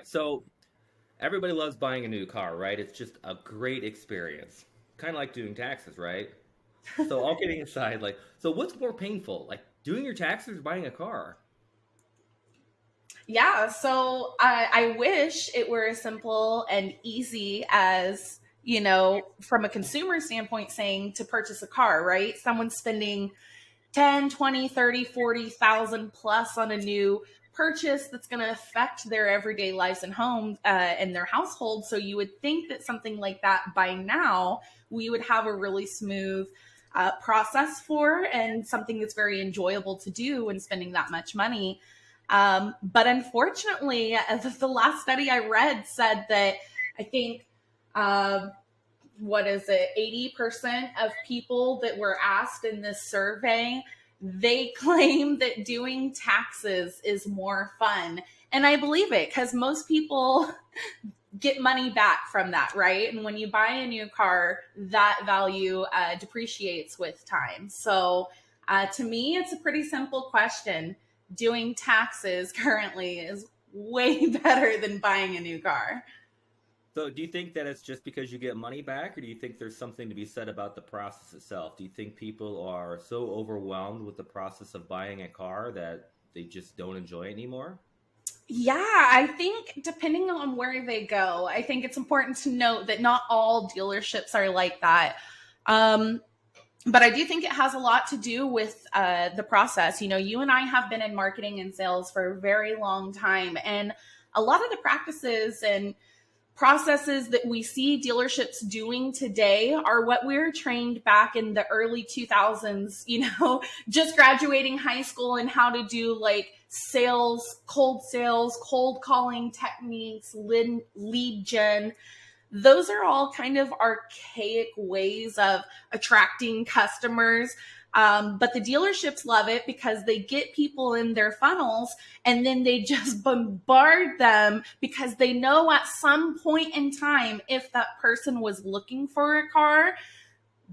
So everybody loves buying a new car, right? It's just a great experience. Kind of like doing taxes, right? So all kidding aside, so what's more painful, like doing your taxes or buying a car? Yeah, so I wish it were as simple and easy as, from a consumer standpoint, saying to purchase a car, right? Someone's spending 10, 20, 30, 40,000 plus on a new purchase that's going to affect their everyday lives and home and their household. So you would think that something like that by now, we would have a really smooth process for and something that's very enjoyable to do when spending that much money. But unfortunately, the last study I read said that I think, uh, what is it, 80% of people that were asked in this survey, they claim that doing taxes is more fun. And I believe it because most people get money back from that, right? And when you buy a new car, that value depreciates with time. So to me, it's a pretty simple question. Doing taxes currently is way better than buying a new car. So do you think that it's just because you get money back, or do you think there's something to be said about the process itself? Do you think people are so overwhelmed with the process of buying a car that they just don't enjoy it anymore? Yeah, I think depending on where they go, I think it's important to note that not all dealerships are like that. Um, but I do think it has a lot to do with the process. You and I have been in marketing and sales for a very long time, and a lot of the practices and processes that we see dealerships doing today are what we were trained back in the early 2000s, just graduating high school and how to do like sales, cold calling techniques, lead gen. Those are all kind of archaic ways of attracting customers. But the dealerships love it because they get people in their funnels and then they just bombard them because they know at some point in time, if that person was looking for a car,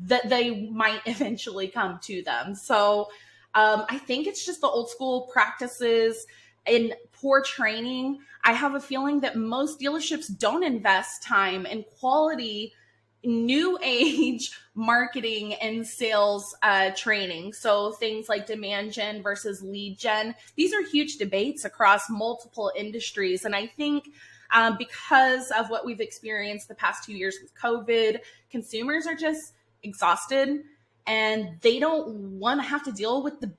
that they might eventually come to them. So I think it's just the old school practices and poor training. I have a feeling that most dealerships don't invest time in quality new age marketing and sales training. So things like demand gen versus lead gen, these are huge debates across multiple industries. And I think because of what we've experienced the past 2 years with COVID, consumers are just exhausted and they don't want to have to deal with the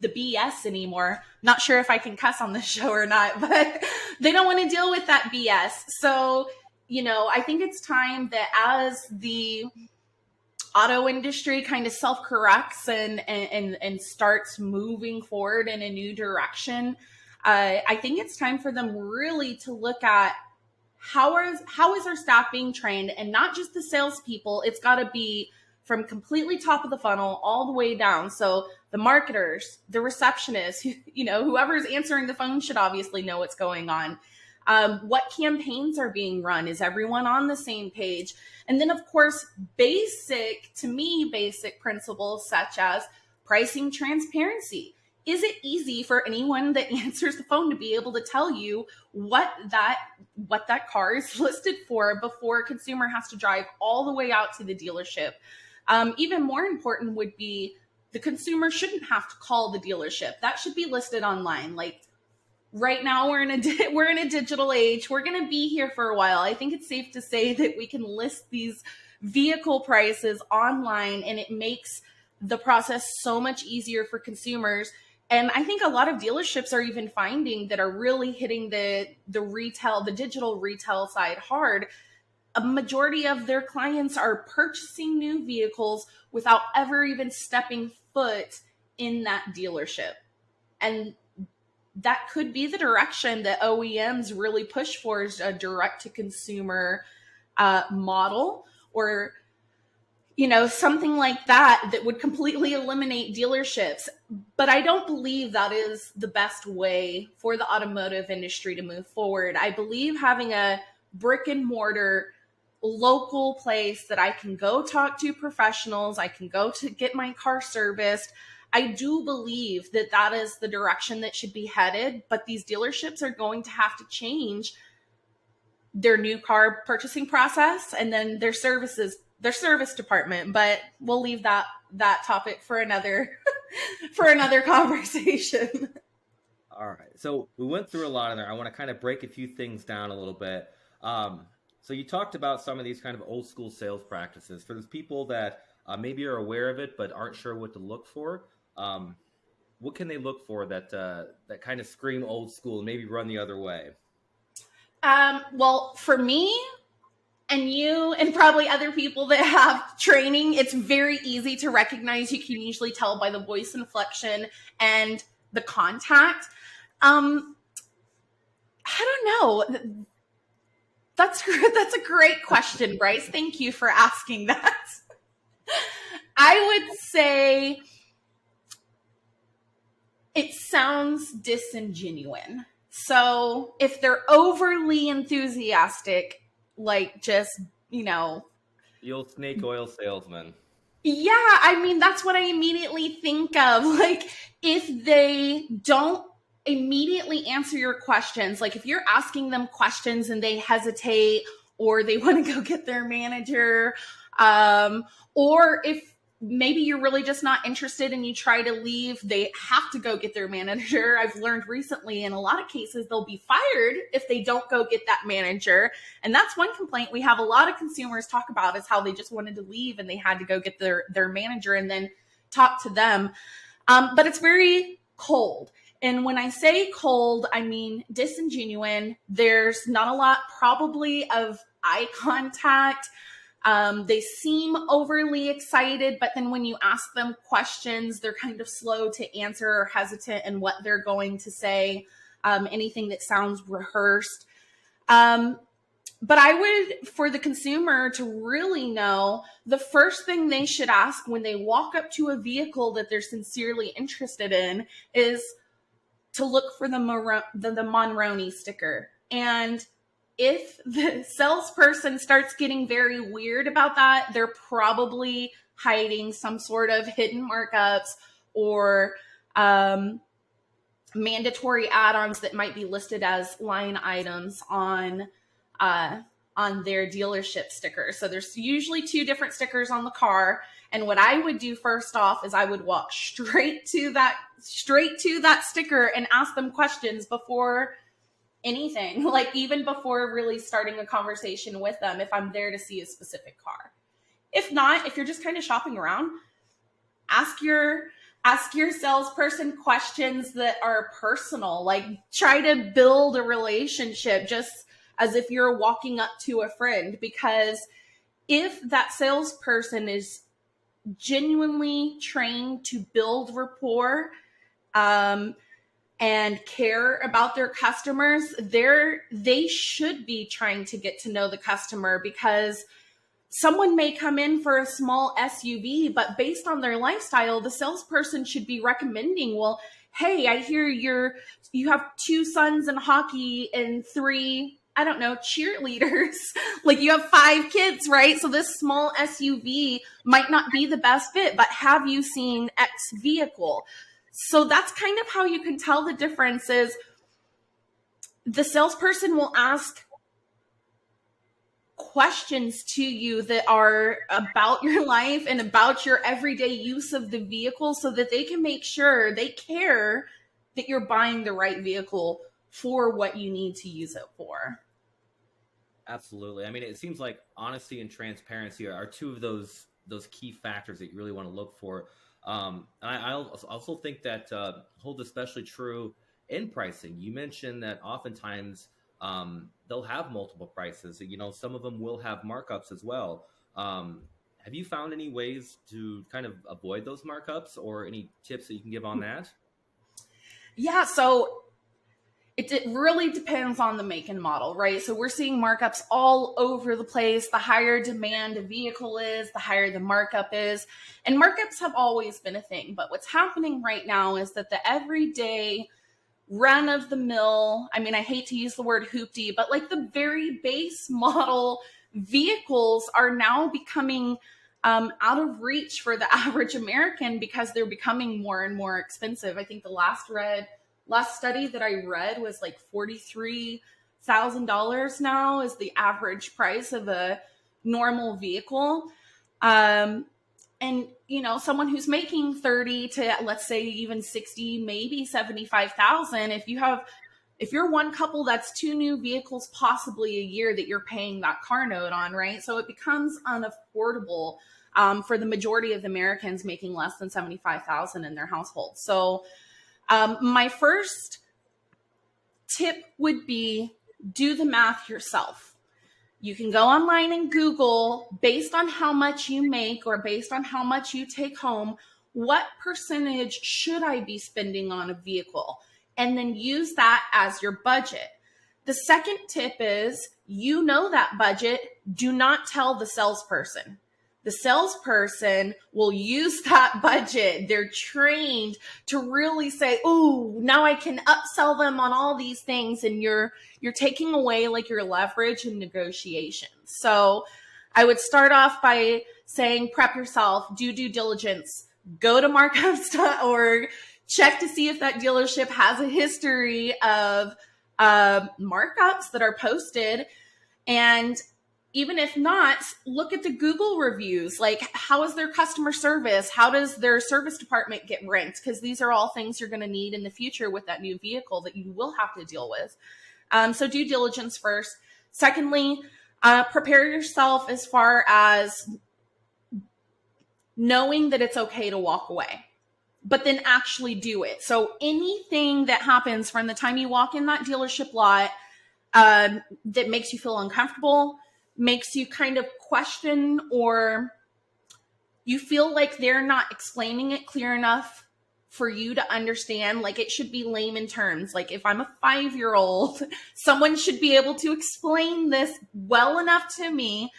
BS anymore. Not sure if I can cuss on this show or not, but they don't want to deal with that BS. So, I think it's time that as the auto industry kind of self-corrects and starts moving forward in a new direction, I think it's time for them really to look at how is our staff being trained, and not just the salespeople. It's got to be from completely top of the funnel all the way down. So the marketers, the receptionists, whoever's answering the phone should obviously know what's going on. What campaigns are being run? Is everyone on the same page? And then, of course, basic principles such as pricing transparency. Is it easy for anyone that answers the phone to be able to tell you what that car is listed for before a consumer has to drive all the way out to the dealership? Even more important would be the consumer shouldn't have to call the dealership. That should be listed online. Like right now, we're in a digital age. We're going to be here for a while. I think it's safe to say that we can list these vehicle prices online, and it makes the process so much easier for consumers. And I think a lot of dealerships are even finding that are really hitting the digital retail side hard. A majority of their clients are purchasing new vehicles without ever even stepping foot in that dealership. And that could be the direction that OEMs really push for, is a direct to consumer model, or something like that would completely eliminate dealerships. But I don't believe that is the best way for the automotive industry to move forward. I believe having a brick and mortar local place that I can go talk to professionals, I can go to get my car serviced. I do believe that that is the direction that should be headed, but these dealerships are going to have to change their new car purchasing process, and then their service department. But we'll leave that topic for another for another conversation. All right. So we went through a lot in there. I want to kind of break a few things down a little bit. So you talked about some of these kind of old school sales practices for those people that maybe are aware of it but aren't sure what to look for. What can they look for that that kind of scream old school and maybe run the other way? Well, for me and you and probably other people that have training, it's very easy to recognize. You can usually tell by the voice inflection and the contact. I don't know. That's a great question, Bryce. Thank you for asking that. I would say it sounds disingenuous. So if they're overly enthusiastic, like just, The old snake oil salesman. Yeah, I mean, that's what I immediately think of. Like, if they don't immediately answer your questions, like if you're asking them questions and they hesitate or they want to go get their manager, or if maybe you're really just not interested and you try to leave, they have to go get their manager. I've learned recently in a lot of cases they'll be fired if they don't go get that manager. And that's one complaint we have a lot of consumers talk about, is how they just wanted to leave and they had to go get their manager and then talk to them. But it's very cold. And when I say cold, I mean disingenuous. There's not a lot probably of eye contact. They seem overly excited, but then when you ask them questions, they're kind of slow to answer or hesitant in what they're going to say, anything that sounds rehearsed. But I would, for the consumer to really know, the first thing they should ask when they walk up to a vehicle that they're sincerely interested in is to look for the Monroney sticker. And if the salesperson starts getting very weird about that, they're probably hiding some sort of hidden markups or mandatory add-ons that might be listed as line items on their dealership sticker. So there's usually 2 different stickers on the car. And what I would do first off is I would walk straight to that sticker and ask them questions before anything, like even before really starting a conversation with them, if I'm there to see a specific car. If not, if you're just kind of shopping around, ask your salesperson questions that are personal, like try to build a relationship just as if you're walking up to a friend, because if that salesperson is genuinely trained to build rapport, and care about their customers, they should be trying to get to know the customer, because someone may come in for a small SUV, but based on their lifestyle, the salesperson should be recommending, well, hey, I hear you have 2 sons in hockey and 3, I don't know, cheerleaders. Like you have 5 kids, right? So this small SUV might not be the best fit, but have you seen X vehicle? So that's kind of how you can tell the difference is the salesperson will ask questions to you that are about your life and about your everyday use of the vehicle, so that they can make sure they care that you're buying the right vehicle for what you need to use it for. Absolutely. I mean, it seems like honesty and transparency are 2 of those key factors that you really want to look for. And I also think that holds especially true in pricing. You mentioned that oftentimes they'll have multiple prices. Some of them will have markups as well. Have you found any ways to kind of avoid those markups, or any tips that you can give on that? Yeah, so it really depends on the make and model, right? So we're seeing markups all over the place. The higher demand a vehicle is, the higher the markup is. And markups have always been a thing. But what's happening right now is that the everyday run of the mill, I mean, I hate to use the word hoopty, but like the very base model vehicles are now becoming out of reach for the average American, because they're becoming more and more expensive. I think the last study that I read was like $100,000 now is the average price of a normal vehicle. And, you know, someone who's making 30 to, let's say, even 60, maybe 75,000, if you're one couple that's two new vehicles possibly a year that you're paying that car note on, right? So it becomes unaffordable for the majority of Americans making less than 75,000 in their household. So my first tip would be do the math yourself. You can go online and Google, based on how much you make or based on how much you take home, what percentage should I be spending on a vehicle? And then use that as your budget. The second tip is, you know that budget, do not tell the salesperson. The salesperson will use that budget. They're trained to really say, "Oh, now I can upsell them on all these things," and you're taking away like your leverage in negotiations. So I would start off by saying, prep yourself, do due diligence, go to markups.org, check to see if that dealership has a history of markups that are posted. And even if not, look at the Google reviews. Like, how is their customer service? How does their service department get ranked? Because these are all things you're going to need in the future with that new vehicle that you will have to deal with. So due diligence first. Secondly, prepare yourself as far as knowing that it's okay to walk away, but then actually do it. So anything that happens from the time you walk in that dealership lot that makes you feel uncomfortable, makes you kind of question, or you feel like they're not explaining it clear enough for you to understand, like it should be layman terms. Like if I'm a 5-year-old, someone should be able to explain this well enough to me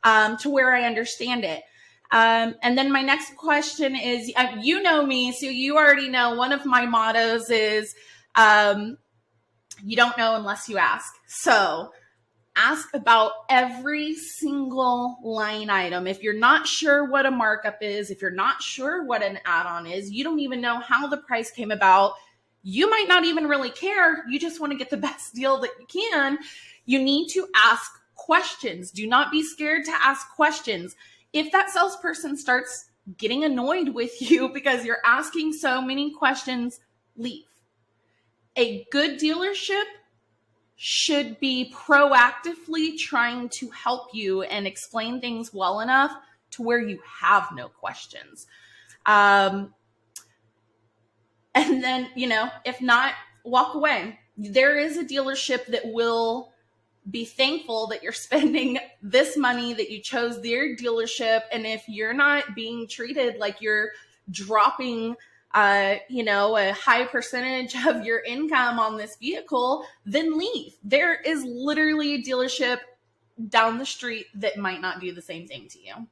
to where I understand it. And then my next question is, you know me, so you already know one of my mottos is, you don't know unless you ask. So ask about every single line item. If you're not sure what a markup is, if you're not sure what an add-on is, you don't even know how the price came about, you might not even really care. You just want to get the best deal that you can. You need to ask questions. Do not be scared to ask questions. If that salesperson starts getting annoyed with you because you're asking so many questions, leave. A good dealership should be proactively trying to help you and explain things well enough to where you have no questions. And then, you know, if not, walk away. There is a dealership that will be thankful that you're spending this money, that you chose their dealership. And if you're not being treated like you're dropping a high percentage of your income on this vehicle, then leave. There is literally a dealership down the street that might not do the same thing to you.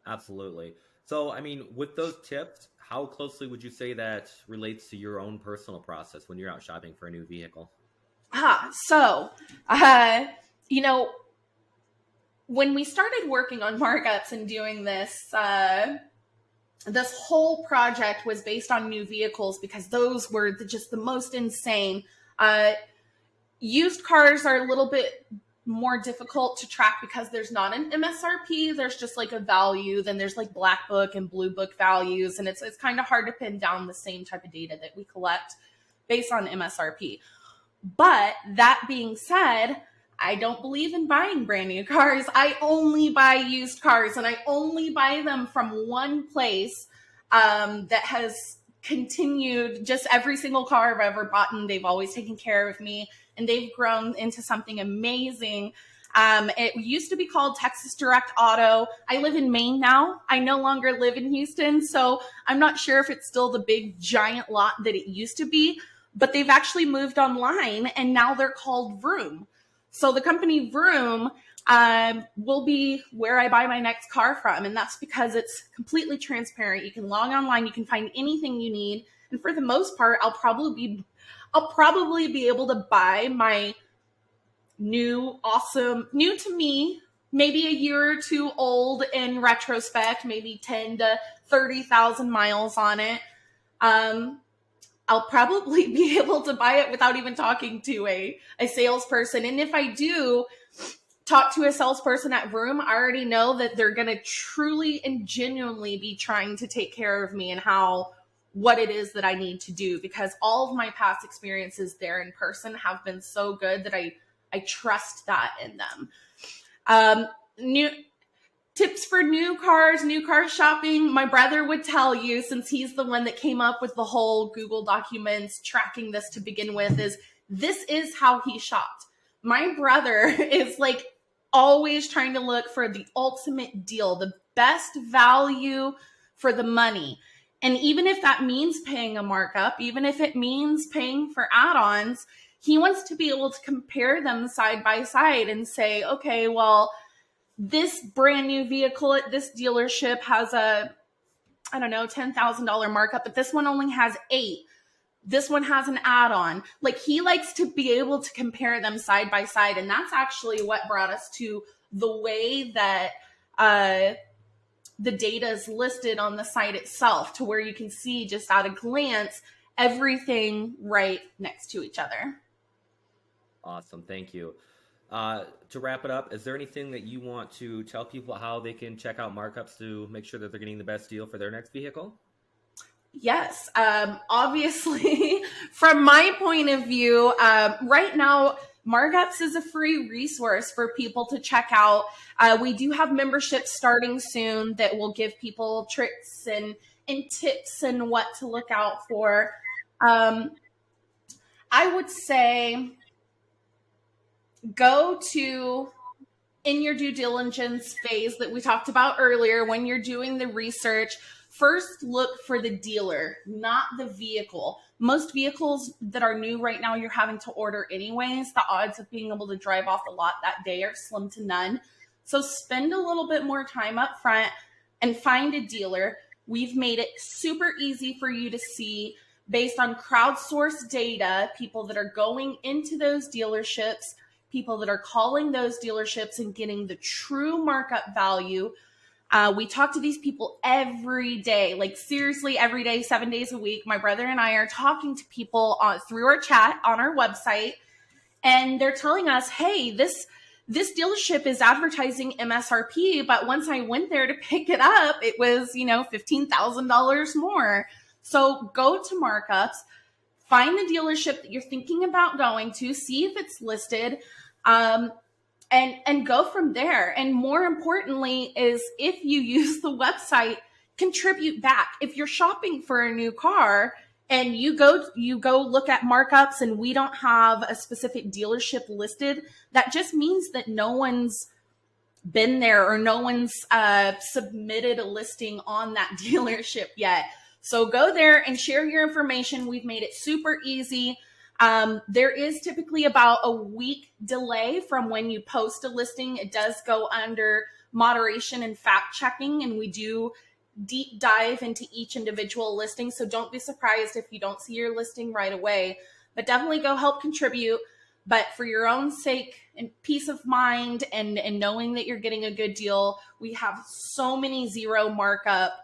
Absolutely. So, I mean, with those tips, how closely would you say that relates to your own personal process when you're out shopping for a new vehicle? When we started working on markups and doing this, this whole project was based on new vehicles because those were just the most insane. Used cars are a little bit more difficult to track because there's not an MSRP. There's just like a value. Then there's like black book and blue book values. And it's kind of hard to pin down the same type of data that we collect based on MSRP. But that being said, I don't believe in buying brand new cars. I only buy used cars, and I only buy them from one place that has continued. Just every single car I've ever bought, and they've always taken care of me, and they've grown into something amazing. It used to be called Texas Direct Auto. I live in Maine now. I no longer live in Houston, so I'm not sure if it's still the big giant lot that it used to be, but they've actually moved online, and now they're called Vroom. So the company Vroom will be where I buy my next car from. And that's because it's completely transparent. You can log online, you can find anything you need. And for the most part, I'll probably be able to buy my new to me, maybe a year or two old in retrospect, maybe 10 to 30,000 miles on it. I'll probably be able to buy it without even talking to a salesperson. And if I do talk to a salesperson at Vroom, I already know that they're going to truly and genuinely be trying to take care of me and what it is that I need to do, because all of my past experiences there in person have been so good that I trust that in them. New tips for new car shopping. My brother would tell you, since he's the one that came up with the whole Google Documents tracking this to begin with, this is how he shopped. My brother is like always trying to look for the ultimate deal, the best value for the money. And even if that means paying a markup, even if it means paying for add-ons, he wants to be able to compare them side by side and say, okay, well, this brand new vehicle at this dealership has a, I don't know, $10,000 markup, but this one only has 8. This one has an add-on. Like, he likes to be able to compare them side by side. And that's actually what brought us to the way that the data is listed on the site itself, to where you can see just at a glance everything right next to each other. Awesome. Thank you. To wrap it up, is there anything that you want to tell people how they can check out Markups to make sure that they're getting the best deal for their next vehicle? Yes. Obviously, from my point of view, right now, Markups is a free resource for people to check out. We do have memberships starting soon that will give people tricks and tips and what to look out for. I would say go to, in your due diligence phase that we talked about earlier, when you're doing the research, first look for the dealer, not the vehicle. Most vehicles that are new right now, you're having to order anyways. The odds of being able to drive off the lot that day are slim to none. So spend a little bit more time up front and find a dealer. We've made it super easy for you to see, based on crowdsourced data, people that are going into those dealerships, people that are calling those dealerships and getting the true markup value. We talk to these people every day, like seriously every day, 7 days a week. My brother and I are talking to people through our chat on our website, and they're telling us, hey, this dealership is advertising MSRP, but once I went there to pick it up, it was, $15,000 more. So go to Markups, find the dealership that you're thinking about going to, see if it's listed, and go from there. And more importantly is, if you use the website, contribute back. If you're shopping for a new car and you go look at Markups and we don't have a specific dealership listed, that just means that no one's been there or no one's submitted a listing on that dealership yet. So go there and share your information. We've made it super easy. There is typically about a week delay from when you post a listing. It does go under moderation and fact checking, and we do deep dive into each individual listing. So don't be surprised if you don't see your listing right away, but definitely go help contribute. But for your own sake and peace of mind and knowing that you're getting a good deal, we have so many zero markup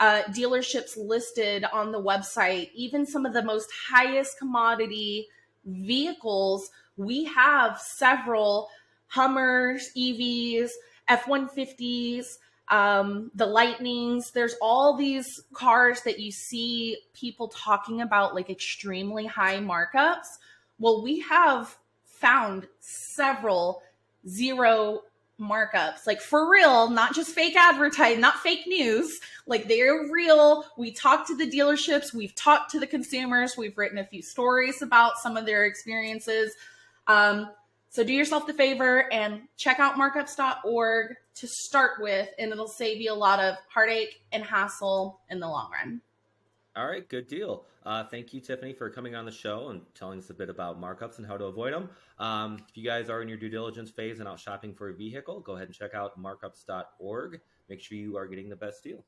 dealerships listed on the website. Even some of the most highest commodity vehicles, we have several Hummers, EVs, F-150s, the Lightnings. There's all these cars that you see people talking about, like extremely high markups. Well, we have found several zero markups, like for real, not just fake advertising, not fake news, like they're real. We talked to the dealerships, we've talked to the consumers, we've written a few stories about some of their experiences. So do yourself the favor and check out markups.org to start with, and it'll save you a lot of heartache and hassle in the long run. All right, good deal. Thank you, Tiffany, for coming on the show and telling us a bit about markups and how to avoid them. If you guys are in your due diligence phase and out shopping for a vehicle, go ahead and check out markups.org. Make sure you are getting the best deal.